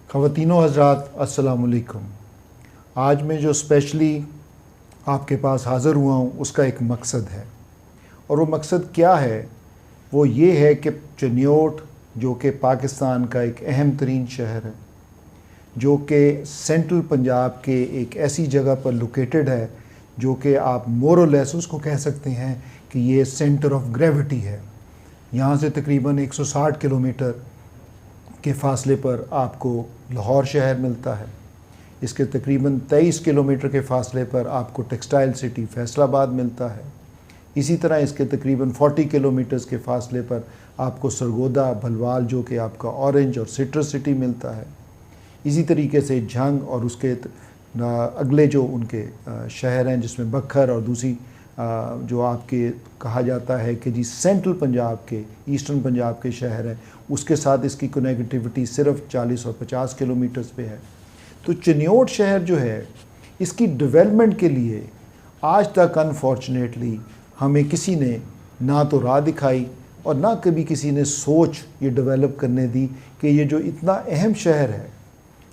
ख़वातीनो हज़रात अस्सलाम वालेकुम। आज मैं जो स्पेशली आपके पास हाज़िर हुआ हूँ उसका एक मकसद है, और वो मकसद क्या है? वो ये है कि चिन्योट जो कि पाकिस्तान का एक अहम तरीन शहर है, जो कि सेंट्रल पंजाब के एक ऐसी जगह पर लोकेटेड है जो कि आप मोर और लेस उसको कह सकते हैं कि ये सेंटर ऑफ ग्रेविटी है। यहाँ से तकरीबन 160 किलोमीटर के फ़ासले पर आपको लाहौर शहर मिलता है। इसके तकरीबन 23 किलोमीटर के फ़ासले पर आपको टेक्सटाइल सिटी फैसलाबाद मिलता है। इसी तरह इसके तकरीबन 40 किलोमीटर्स के फ़ासले पर आपको सरगोदा भलवाल जो कि आपका ऑरेंज और सिट्रस सिटी मिलता है। इसी तरीके से झंग और उसके अगले जो उनके शहर हैं जिसमें बखर और दूसरी जो आपके कहा जाता है कि जी सेंट्रल पंजाब के ईस्टर्न पंजाब के शहर हैं, उसके साथ इसकी कनेक्टिविटी सिर्फ 40 और 50 किलोमीटर्स पे है। तो चिन्योट शहर जो है, इसकी डेवलपमेंट के लिए आज तक अनफॉर्चुनेटली हमें किसी ने ना तो राह दिखाई और ना कभी किसी ने सोच ये डेवलप करने दी कि ये जो इतना अहम शहर है,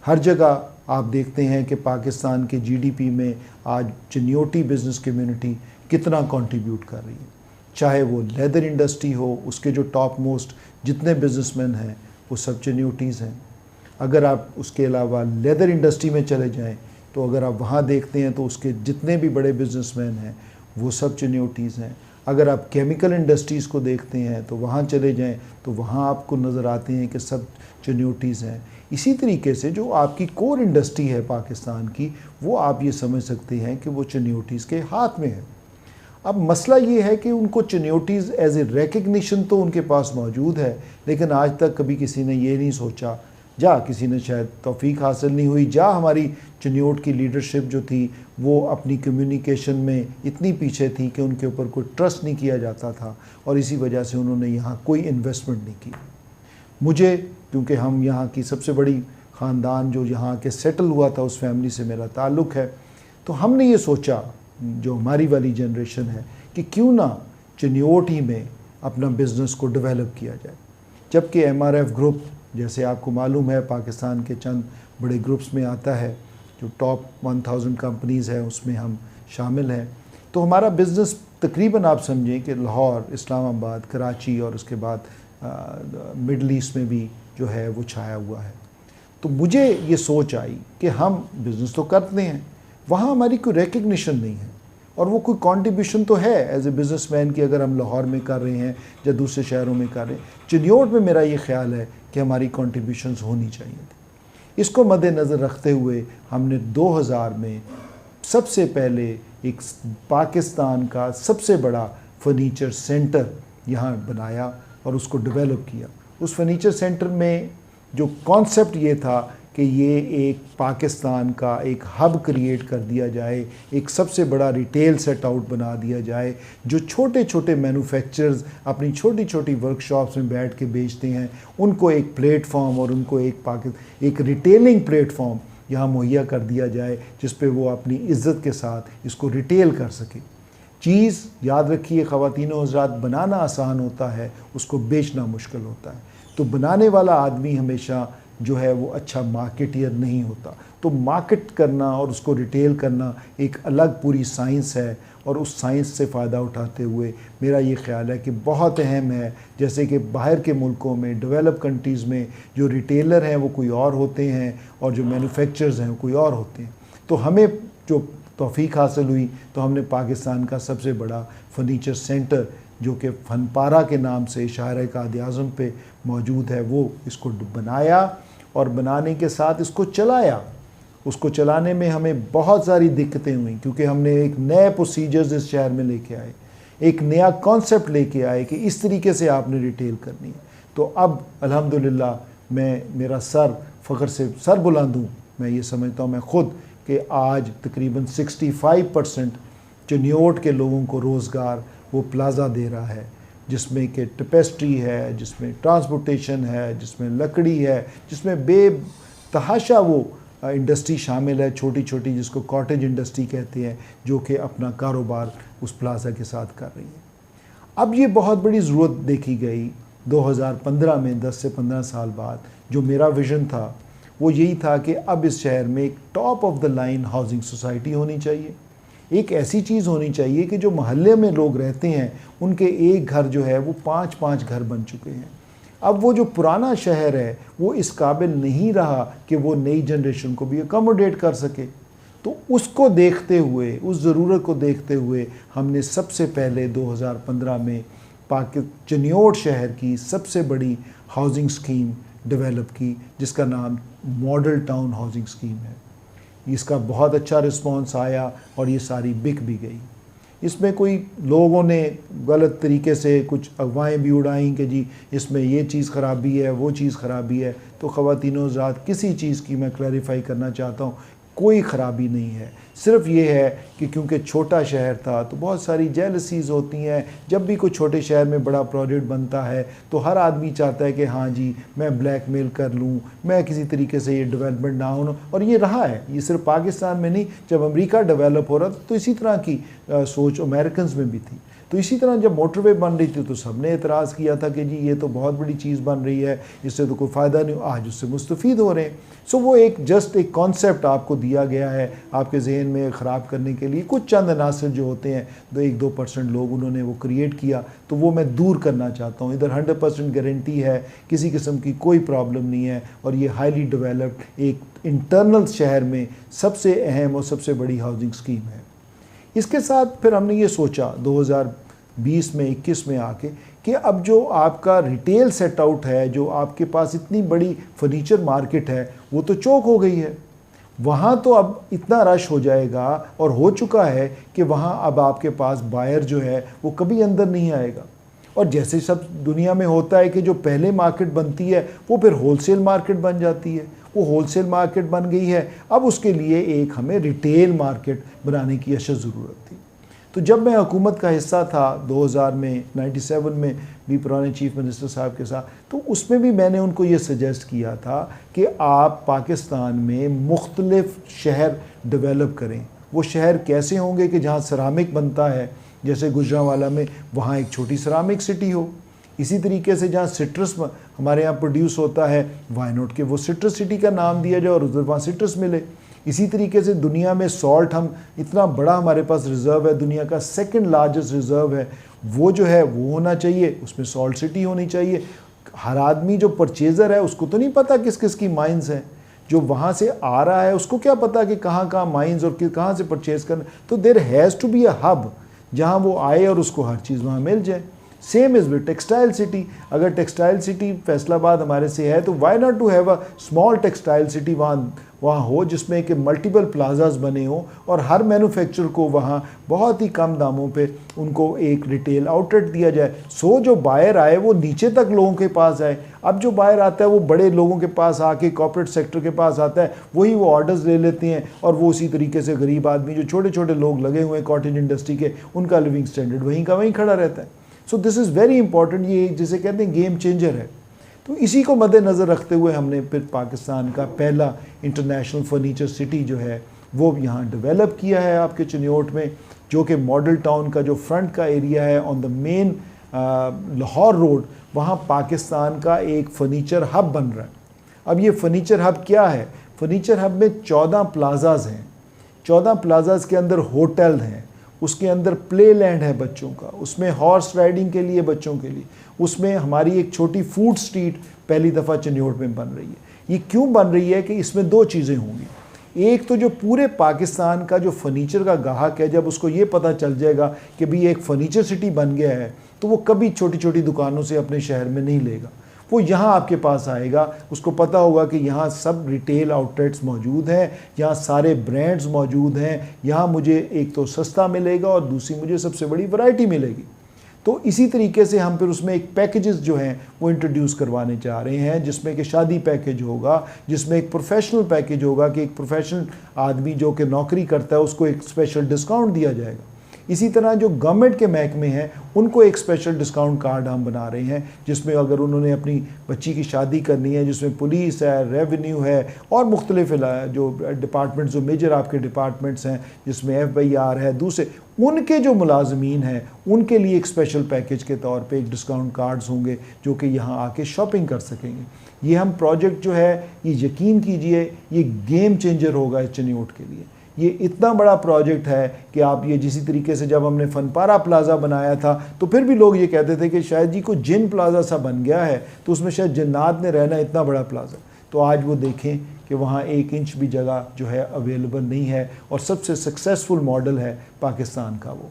हर जगह आप देखते हैं कि पाकिस्तान के जीडीपी में आज चिन्योटी बिज़नेस कम्युनिटी कितना कंट्रीब्यूट कर रही है। चाहे वो लेदर इंडस्ट्री हो, उसके जो टॉप मोस्ट जितने बिजनेसमैन हैं वो सब चिन्योटीज़ हैं। अगर आप उसके अलावा लेदर इंडस्ट्री में चले जाएं तो अगर आप वहाँ देखते हैं तो उसके जितने भी बड़े बिजनेसमैन हैं वो सब चिन्योटीज़ हैं। अगर आप केमिकल इंडस्ट्रीज़ को देखते हैं तो वहाँ चले जाएं तो वहाँ आपको नज़र आते हैं कि सब चिन्योटीज़ हैं। इसी तरीके से जो आपकी कोर इंडस्ट्री है पाकिस्तान की, वो आप ये समझ सकते हैं कि वो चिन्योटीज़ के हाथ में है। अब मसला ये है कि उनको चिन्योटीज़ एज ए रिकग्निशन तो उनके पास मौजूद है, लेकिन आज तक कभी किसी ने ये नहीं सोचा, जा किसी ने शायद तौफीक हासिल नहीं हुई, जा हमारी चिन्योट की लीडरशिप जो थी वो अपनी कम्युनिकेशन में इतनी पीछे थी कि उनके ऊपर कोई ट्रस्ट नहीं किया जाता था, और इसी वजह से उन्होंने यहाँ कोई इन्वेस्टमेंट नहीं की। मुझे, क्योंकि हम यहाँ की सबसे बड़ी ख़ानदान जो यहाँ के सेटल हुआ था उस फैमिली से मेरा ताल्लुक़ है, तो हमने ये सोचा, जो हमारी वाली जनरेशन है, कि क्यों ना चिन्योट ही में अपना बिज़नेस को डेवलप किया जाए। जबकि एमआरएफ ग्रुप, जैसे आपको मालूम है, पाकिस्तान के चंद बड़े ग्रुप्स में आता है, जो टॉप 1000 कंपनीज़ हैं उसमें हम शामिल हैं। तो हमारा बिज़नेस तकरीबन आप समझें कि लाहौर, इस्लामाबाद, कराची और उसके बाद मिडल ईस्ट में भी जो है वो छाया हुआ है। तो मुझे ये सोच आई कि हम बिज़नेस तो करते हैं, वहाँ हमारी कोई रिकग्निशन नहीं है, और वो कोई कंट्रीब्यूशन तो है एज ए बिज़नेसमैन की, अगर हम लाहौर में कर रहे हैं या दूसरे शहरों में कर रहे हैं। चिन्योट में मेरा ये ख्याल है कि हमारी कंट्रीब्यूशंस होनी चाहिए थी। इसको मद्देनज़र रखते हुए हमने 2000 में सबसे पहले एक पाकिस्तान का सबसे बड़ा फर्नीचर सेंटर यहाँ बनाया और उसको डेवलप किया। उस फर्नीचर सेंटर में जो कॉन्सेप्ट ये था कि ये एक पाकिस्तान का एक हब क्रिएट कर दिया जाए, एक सबसे बड़ा रिटेल सेट आउट बना दिया जाए, जो छोटे छोटे मैन्युफैक्चरर्स अपनी छोटी छोटी वर्कशॉप्स में बैठ के बेचते हैं, उनको एक प्लेटफॉर्म और उनको एक रिटेलिंग प्लेटफॉर्म यहाँ मुहैया कर दिया जाए, जिस पे वो अपनी इज़्ज़त के साथ इसको रिटेल कर सके। चीज़ याद रखिए ख़वातीनो हज़रात, बनाना आसान होता है, उसको बेचना मुश्किल होता है। तो बनाने वाला आदमी हमेशा जो है वो अच्छा मार्केटियर नहीं होता। तो मार्केट करना और उसको रिटेल करना एक अलग पूरी साइंस है, और उस साइंस से फ़ायदा उठाते हुए मेरा ये ख्याल है कि बहुत अहम है, जैसे कि बाहर के मुल्कों में, डेवलप कंट्रीज़ में जो रिटेलर हैं वो कोई और होते हैं और जो मैन्युफैक्चरर्स हैं वो कोई और होते हैं। तो हमें जो तौफीक हासिल हुई तो हमने पाकिस्तान का सबसे बड़ा फर्नीचर सेंटर, जो कि फनपारा के नाम से शाहर कायद आज़म पे मौजूद है, वो इसको बनाया, और बनाने के साथ इसको चलाया। उसको चलाने में हमें बहुत सारी दिक्कतें हुई, क्योंकि हमने एक नए प्रोसीजर्स इस शहर में लेके आए, एक नया कॉन्सेप्ट लेके आए कि इस तरीके से आपने रिटेल करनी है। तो अब अल्हम्दुलिल्लाह मेरा सर फ़ख्र से सर बुलंद हूँ, मैं ये समझता हूँ मैं ख़ुद कि आज तकरीबन 65% चिन्योट के लोगों को रोज़गार वो प्लाज़ा दे रहा है, जिसमें कि टेपेस्ट्री है, जिसमें ट्रांसपोर्टेशन है, जिसमें लकड़ी है, जिसमें बेतहाशा वो इंडस्ट्री शामिल है, छोटी छोटी, जिसको कॉटेज इंडस्ट्री कहते हैं, जो कि अपना कारोबार उस प्लाज़ा के साथ कर रही है। अब ये बहुत बड़ी ज़रूरत देखी गई 2015 में, 10 से 15 साल बाद। जो मेरा विज़न था वो यही था कि अब इस शहर में एक top of the line housing society होनी चाहिए। एक ऐसी चीज़ होनी चाहिए कि जो मोहल्ले में लोग रहते हैं उनके एक घर जो है वो 5-5 घर बन चुके हैं। अब वो जो पुराना शहर है वो इस काबिल नहीं रहा कि वो नई जनरेशन को भी अकोमोडेट कर सके। तो उसको देखते हुए, उस ज़रूरत को देखते हुए हमने सबसे पहले 2015 में चिन्योट शहर की सबसे बड़ी हाउसिंग स्कीम डेवलप की, जिसका नाम मॉडल टाउन हाउसिंग स्कीम है। इसका बहुत अच्छा रिस्पांस आया और ये सारी बिक भी गई। इसमें कोई लोगों ने गलत तरीके से कुछ अफवाहें भी उड़ाई कि जी इसमें ये चीज़ ख़राबी है, वो चीज़ ख़राबी है। तो ख़वातीनो हज़रात, किसी चीज़ की मैं क्लैरिफाई करना चाहता हूँ, कोई ख़राबी नहीं है। सिर्फ ये है कि क्योंकि छोटा शहर था तो बहुत सारी जेलसीज़ होती हैं। जब भी कोई छोटे शहर में बड़ा प्रोजेक्ट बनता है तो हर आदमी चाहता है कि हाँ जी मैं ब्लैकमेल कर लूँ, मैं किसी तरीके से ये डेवलपमेंट ना हो। और ये रहा है, ये सिर्फ पाकिस्तान में नहीं, जब अमेरिका डेवलप हो रहा था तो इसी तरह की सोच अमेरिकन में भी थी। तो इसी तरह जब मोटरवे बन रही थी तो सबने एतराज़ किया था कि जी ये तो बहुत बड़ी चीज़ बन रही है, इससे तो कोई फ़ायदा नहीं। आज उससे मुस्तफ़ीद हो रहे हैं। सो वो एक जस्ट एक कॉन्सेप्ट आपको दिया गया है आपके जहन में ख़राब करने के लिए। कुछ चंद अनासर जो होते हैं 1-2% लोग उन्होंने वो क्रिएट किया, तो वो मैं दूर करना चाहता हूँ। इधर 100% गारंटी है, किसी किस्म की कोई प्रॉब्लम नहीं है। और ये हाईली डेवलप्ड एक इंटरनल शहर में सबसे अहम और सबसे बड़ी हाउसिंग स्कीम है। इसके साथ फिर हमने ये सोचा 2020 में 21 में आके कि अब जो आपका रिटेल सेट आउट है, जो आपके पास इतनी बड़ी फर्नीचर मार्केट है, वो तो चौक हो गई है। वहाँ तो अब इतना रश हो जाएगा और हो चुका है कि वहाँ अब आपके पास बायर जो है वो कभी अंदर नहीं आएगा। और जैसे सब दुनिया में होता है कि जो पहले मार्केट बनती है वो फिर होलसेल मार्केट बन जाती है। वो होलसेल मार्केट बन गई है। अब उसके लिए एक हमें रिटेल मार्केट बनाने की अशद ज़रूरत थी। तो जब मैं हुकूमत का हिस्सा था 2000 में 97 में भी पुराने चीफ मिनिस्टर साहब के साथ, तो उसमें भी मैंने उनको ये सजेस्ट किया था कि आप पाकिस्तान में मुख्तलिफ शहर डेवलप करें। वो शहर कैसे होंगे कि जहाँ सिरामिक बनता है, जैसे गुजरांवाला में वहाँ एक छोटी सिरामिक सिटी हो। इसी तरीके से जहाँ सिट्रस हमारे यहाँ प्रोड्यूस होता है, वाई नॉट के वो सिट्रस सिटी का नाम दिया जाए और उधर वहाँ सिट्रस मिले। इसी तरीके से दुनिया में सॉल्ट, हम इतना बड़ा हमारे पास रिज़र्व है, दुनिया का सेकंड लार्जेस्ट रिज़र्व है, वो जो है वो होना चाहिए, उसमें सॉल्ट सिटी होनी चाहिए। हर आदमी जो परचेज़र है उसको तो नहीं पता किस किस की माइंस हैं, जो वहाँ से आ रहा है उसको क्या पता कि कहाँ कहाँ माइंस और कहाँ से परचेज़ करना। तो there has to be a hub जहाँ वो आए और उसको हर चीज़ वहाँ मिल जाए। Same is with textile city. अगर टेक्सटाइल सिटी फैसलाबाद हमारे से है तो why not to have a small textile city वहाँ हो, जिसमें कि मल्टीपल प्लाजाज बने हों और हर मैन्युफैक्चरर को वहाँ बहुत ही कम दामों पे उनको एक रिटेल आउटलेट दिया जाए। सो जो बायर आए वो नीचे तक लोगों के पास आए। अब जो बायर आता है वो बड़े लोगों के पास आके कॉर्पोरेट सेक्टर के पास आता है, वही वो ऑर्डर्स ले लेते हैं और वो उसी तरीके से गरीब आदमी जो छोटे छोटे लोग लगे हुए हैं कॉटेज इंडस्ट्री के, उनका लिविंग स्टैंडर्ड वहीं का वहीं खड़ा रहता है। So this is very important. ये जिसे कहते हैं गेम चेंजर है। तो इसी को मद्देनज़र रखते हुए हमने फिर पाकिस्तान का पहला इंटरनेशनल फर्नीचर सिटी जो है वो यहाँ डेवलप किया है आपके चिन्योट में, जो कि मॉडल टाउन का जो फ्रंट का एरिया है on the main Lahore road, वहाँ पाकिस्तान का एक फ़र्नीचर हब बन रहा है। अब ये फ़र्नीचर हब क्या है? फ़र्नीचर हब में 14 प्लाजाज हैं। 14 प्लाजाज के अंदर होटल हैं, उसके अंदर प्ले लैंड है बच्चों का, उसमें हॉर्स राइडिंग के लिए बच्चों के लिए, उसमें हमारी एक छोटी फूड स्ट्रीट पहली दफ़ा चिन्योट में बन रही है। ये क्यों बन रही है कि इसमें दो चीज़ें होंगी। एक तो जो पूरे पाकिस्तान का जो फर्नीचर का गाहक है, जब उसको ये पता चल जाएगा कि भाई एक फ़र्नीचर सिटी बन गया है, तो वो कभी छोटी छोटी दुकानों से अपने शहर में नहीं लेगा, वो यहाँ आपके पास आएगा। उसको पता होगा कि यहाँ सब रिटेल आउटलेट्स मौजूद हैं, यहाँ सारे ब्रांड्स मौजूद हैं, यहाँ मुझे एक तो सस्ता मिलेगा और दूसरी मुझे सबसे बड़ी वैरायटी मिलेगी। तो इसी तरीके से हम फिर उसमें एक पैकेजेस जो हैं वो इंट्रोड्यूस करवाने चाह रहे हैं, जिसमें कि शादी पैकेज होगा, जिसमें एक प्रोफेशनल पैकेज होगा कि एक प्रोफेशनल आदमी जो कि नौकरी करता है उसको एक स्पेशल डिस्काउंट दिया जाएगा। इसी तरह जो गवर्नमेंट के महकमे हैं उनको एक स्पेशल डिस्काउंट कार्ड हम बना रहे हैं, जिसमें अगर उन्होंने अपनी बच्ची की शादी करनी है, जिसमें पुलिस है, रेवेन्यू है और मुख्तलिफ जो डिपार्टमेंट्स, जो मेजर आपके डिपार्टमेंट्स हैं, जिसमें FIR है, दूसरे उनके जो मुलाजमीन हैं उनके लिए एक स्पेशल पैकेज के तौर पे एक डिस्काउंट कार्ड्स होंगे जो कि यहाँ आके शॉपिंग कर सकेंगे। ये हम प्रोजेक्ट जो है, ये यकीन कीजिए ये गेम चेंजर होगा इस चिन्योट के लिए। ये इतना बड़ा प्रोजेक्ट है कि आप ये जिसी तरीके से जब हमने फनपारा प्लाज़ा बनाया था तो फिर भी लोग ये कहते थे कि शायद जी को जिन प्लाज़ा सा बन गया है तो उसमें शायद जन्नात ने रहना, इतना बड़ा प्लाज़ा। तो आज वो देखें कि वहाँ 1 इंच भी जगह जो है अवेलेबल नहीं है और सबसे सक्सेसफुल मॉडल है पाकिस्तान का वो।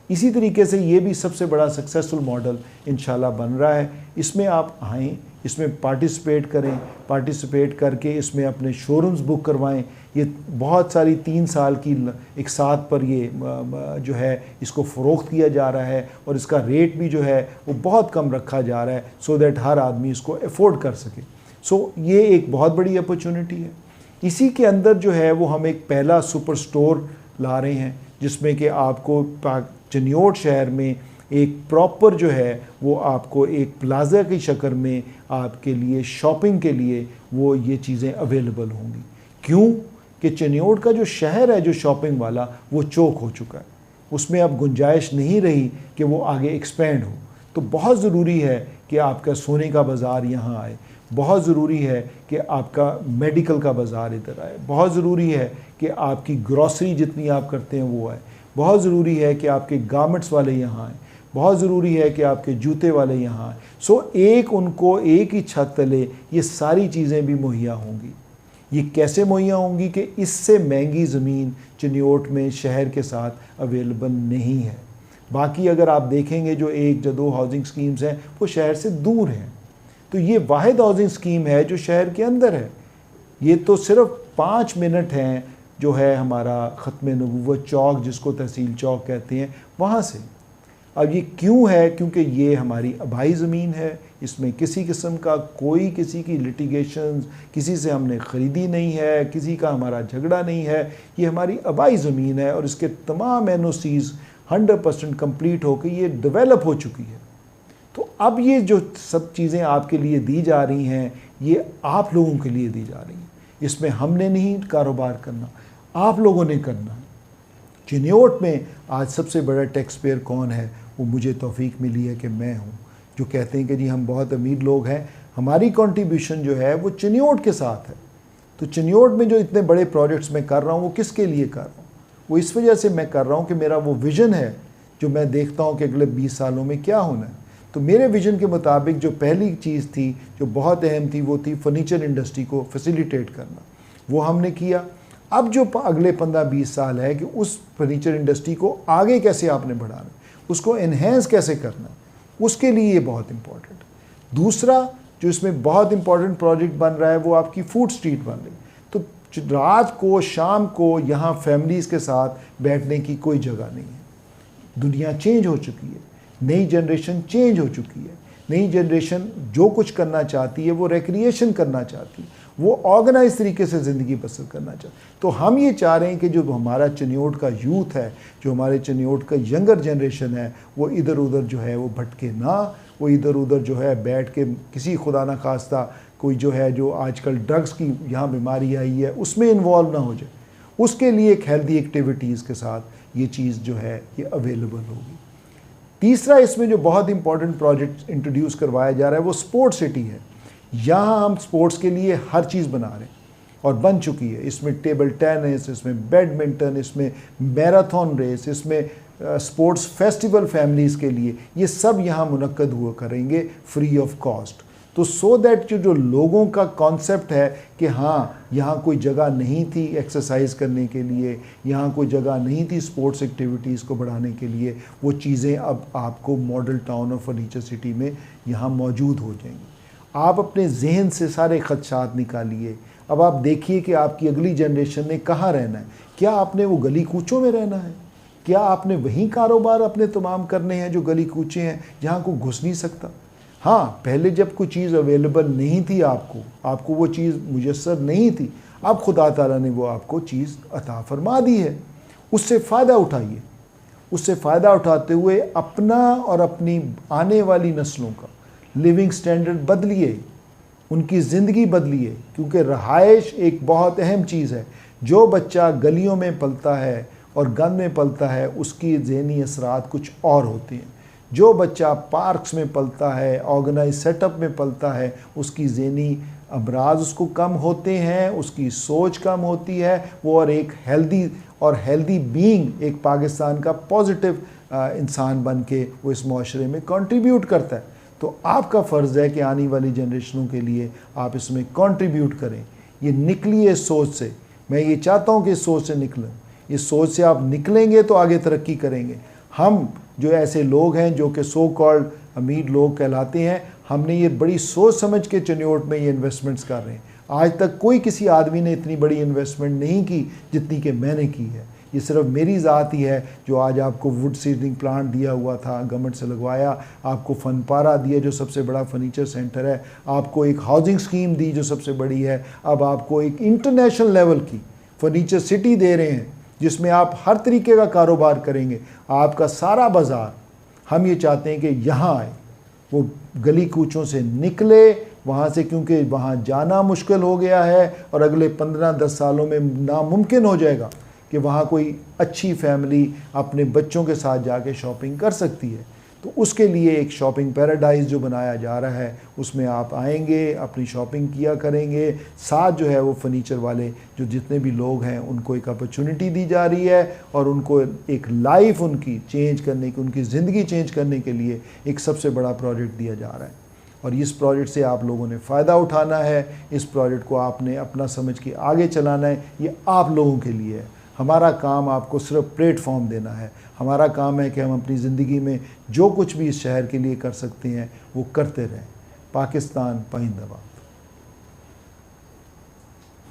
इसी तरीके से ये भी सबसे बड़ा सक्सेसफुल मॉडल इंशाल्लाह बन रहा है। इसमें आप आएँ, इसमें पार्टिसिपेट करें, पार्टिसिपेट करके इसमें अपने शोरूम्स बुक करवाएं। ये बहुत सारी 3 साल की एक साथ पर ये जो है इसको फ़रोख्त किया जा रहा है और इसका रेट भी जो है वो बहुत कम रखा जा रहा है सो दैट हर आदमी इसको अफोर्ड कर सके। सो ये एक बहुत बड़ी अपॉर्चुनिटी है। इसी के अंदर जो है वो हम एक पहला सुपर स्टोर ला रहे हैं जिसमें कि आपको चिन्योट शहर में एक प्रॉपर जो है वो आपको एक प्लाज़ा की शक्ल में आपके लिए शॉपिंग के लिए वो ये चीज़ें अवेलेबल होंगी। क्यों कि चिन्योट का जो शहर है जो शॉपिंग वाला वो चोक हो चुका है, उसमें अब गुंजाइश नहीं रही कि वो आगे एक्सपेंड हो। तो बहुत ज़रूरी है कि आपका सोने का बाज़ार यहाँ आए, बहुत ज़रूरी है कि आपका मेडिकल का बाज़ार इधर आए, बहुत ज़रूरी है कि आपकी ग्रॉसरी जितनी आप करते हैं वो आए, बहुत ज़रूरी है कि आपके गारमेंट्स वाले यहाँ आए, बहुत ज़रूरी है कि आपके जूते वाले यहाँ आए। सो उनको एक ही छत तले ये सारी चीज़ें भी मुहैया होंगी। ये कैसे मुहैया होंगी कि इससे महंगी ज़मीन चिन्योट में शहर के साथ अवेलेबल नहीं है। बाकी अगर आप देखेंगे जो 1 या 2 हाउसिंग स्कीम्स हैं वो शहर से दूर हैं, तो ये वाहिद हाउसिंग स्कीम है जो शहर के अंदर है। ये तो सिर्फ 5 मिनट हैं जो है हमारा ख़त्म नबूवत चौक जिसको तहसील चौक कहते हैं वहाँ से। अब ये क्यों है? क्योंकि ये हमारी आबाई ज़मीन है, इसमें किसी किस्म का कोई किसी की लिटिगेशन, किसी से हमने ख़रीदी नहीं है, किसी का हमारा झगड़ा नहीं है। ये हमारी आबाई ज़मीन है और इसके तमाम NOCs 100% कंप्लीट होकर ये डेवलप हो चुकी है। तो अब ये जो सब चीज़ें आपके लिए दी जा रही हैं ये आप लोगों के लिए दी जा रही हैं। इसमें हमने नहीं कारोबार करना, आप लोगों ने करना है। चिन्योट में आज सबसे बड़ा टैक्स पेयर कौन है? वो मुझे तौफीक मिली है कि मैं हूँ, जो कहते हैं कि जी हम बहुत अमीर लोग हैं, हमारी कंट्रीब्यूशन जो है वो चिन्योट के साथ है। तो चिन्योट में जो इतने बड़े प्रोजेक्ट्स मैं कर रहा हूँ वो किसके लिए कर रहा हूँ? वो इस वजह से मैं कर रहा हूँ कि मेरा वो विज़न है जो मैं देखता हूँ कि अगले 20 सालों में क्या होना है। तो मेरे विज़न के मुताबिक जो पहली चीज़ थी जो बहुत अहम थी वो थी फर्नीचर इंडस्ट्री को फैसिलिटेट करना, वो हमने किया। अब जो अगले 15-20 साल है कि उस फर्नीचर इंडस्ट्री को आगे कैसे आपने बढ़ाना, उसको एनहेंस कैसे करना, उसके लिए ये बहुत इम्पोर्टेंट। दूसरा जो इसमें बहुत इम्पोर्टेंट प्रोजेक्ट बन रहा है वो आपकी फूड स्ट्रीट बन रही। तो रात को शाम को यहाँ फैमिलीज़ के साथ बैठने की कोई जगह नहीं है। दुनिया चेंज हो चुकी है, नई जनरेशन चेंज हो चुकी है। नई जनरेशन जो कुछ करना चाहती है वो रिक्रिएशन करना चाहती है, वो ऑर्गेनाइज तरीके से ज़िंदगी बसर करना चाहती है। तो हम ये चाह रहे हैं कि जो हमारा चिन्योट का यूथ है, जो हमारे चिन्योट का यंगर जनरेशन है, वो इधर उधर जो है वो भटके ना, वो इधर उधर जो है बैठ के किसी खुदा ना खास्ता कोई जो है जो आजकल ड्रग्स की यहाँ बीमारी आई है उसमें इन्वॉल्व ना हो जाए। उसके लिए एक हेल्दी एक्टिविटीज़ के साथ ये चीज़ जो है ये अवेलेबल होगी। तीसरा इसमें जो बहुत इंपॉर्टेंट प्रोजेक्ट इंट्रोड्यूस करवाया जा रहा है वो स्पोर्ट्स सिटी है। यहाँ हम स्पोर्ट्स के लिए हर चीज़ बना रहे हैं और बन चुकी है। इसमें टेबल टेनिस, इसमें बैडमिंटन, इसमें मैराथन रेस, इसमें स्पोर्ट्स फेस्टिवल फैमिलीज़ के लिए, ये सब यहाँ मुनक्कद हुआ करेंगे फ्री ऑफ कॉस्ट। तो सो दैट जो लोगों का कॉन्सेप्ट है कि हाँ यहाँ कोई जगह नहीं थी एक्सरसाइज करने के लिए, यहाँ कोई जगह नहीं थी स्पोर्ट्स एक्टिविटीज़ को बढ़ाने के लिए, वो चीज़ें अब आपको मॉडल टाउन और फर्नीचर सिटी में यहाँ मौजूद हो जाएंगी। आप अपने जहन से सारे खदशात निकालिए। अब आप देखिए कि आपकी अगली जनरेशन ने कहाँ रहना है। क्या आपने वो गली कूचों में रहना है? क्या आपने वहीं कारोबार अपने तमाम करने हैं जो गली कूचे हैं जहाँ को घुस नहीं सकता? हाँ, पहले जब कोई चीज़ अवेलेबल नहीं थी आपको वो चीज़ मुयस्सर नहीं थी, अब खुदा ताला ने वो आपको चीज़ अता फरमा दी है। उससे फ़ायदा उठाइए। उससे फ़ायदा उठाते हुए अपना और अपनी आने वाली नस्लों का लिविंग स्टैंडर्ड बदलिए, उनकी ज़िंदगी बदलिए। क्योंकि रहायश एक बहुत अहम चीज़ है। जो बच्चा गलियों में पलता है और गंद में पलता है उसकी ज़हनी असरात कुछ और होते हैं। जो बच्चा पार्क्स में पलता है, ऑर्गेनाइज सेटअप में पलता है, उसकी ज़हनी अमराज उसको कम होते हैं, उसकी सोच कम होती है, वो और एक हेल्दी बीइंग, एक पाकिस्तान का पॉजिटिव इंसान बन के वो इस माशरे में कंट्रीब्यूट करता है। तो आपका फ़र्ज़ है कि आने वाली जनरेशनों के लिए आप इसमें कंट्रीब्यूट करें। ये निकलिए इस सोच से, मैं ये चाहता हूँ कि इस सोच से निकलें। इस सोच से आप निकलेंगे तो आगे तरक्की करेंगे। हम जो ऐसे लोग हैं जो कि सो कॉल्ड अमीर लोग कहलाते हैं, हमने ये बड़ी सोच समझ के चन्योट में ये इन्वेस्टमेंट्स कर रहे हैं। आज तक कोई किसी आदमी ने इतनी बड़ी इन्वेस्टमेंट नहीं की जितनी कि मैंने की है। ये सिर्फ मेरी ज़ात ही है जो आज आपको वुड सीडलिंग प्लांट दिया हुआ था, गवर्नमेंट से लगवाया, आपको फनपारा दिया जो सबसे बड़ा फर्नीचर सेंटर है, आपको एक हाउसिंग स्कीम दी जो सबसे बड़ी है, अब आपको एक इंटरनेशनल लेवल की फर्नीचर सिटी दे रहे हैं जिसमें आप हर तरीके का कारोबार करेंगे। आपका सारा बाज़ार हम ये चाहते हैं कि यहाँ आए, वो गली कूचों से निकले वहाँ से, क्योंकि वहाँ जाना मुश्किल हो गया है और अगले 15-10 सालों में नामुमकिन हो जाएगा कि वहाँ कोई अच्छी फैमिली अपने बच्चों के साथ जाके शॉपिंग कर सकती है। तो उसके लिए एक शॉपिंग पैराडाइज जो बनाया जा रहा है, उसमें आप आएंगे, अपनी शॉपिंग किया करेंगे, साथ जो है वो फर्नीचर वाले जो जितने भी लोग हैं उनको एक अपॉर्चुनिटी दी जा रही है और उनको एक लाइफ उनकी चेंज करने की, उनकी ज़िंदगी चेंज करने के लिए एक सबसे बड़ा प्रोजेक्ट दिया जा रहा है। और इस प्रोजेक्ट से आप लोगों ने फ़ायदा उठाना है, इस प्रोजेक्ट को आपने अपना समझ के आगे चलाना है। ये आप लोगों के लिए है। हमारा काम आपको सिर्फ प्लेटफॉर्म देना है। हमारा काम है कि हम अपनी ज़िंदगी में जो कुछ भी इस शहर के लिए कर सकते हैं वो करते रहें। पाकिस्तान पाइंदाबाद।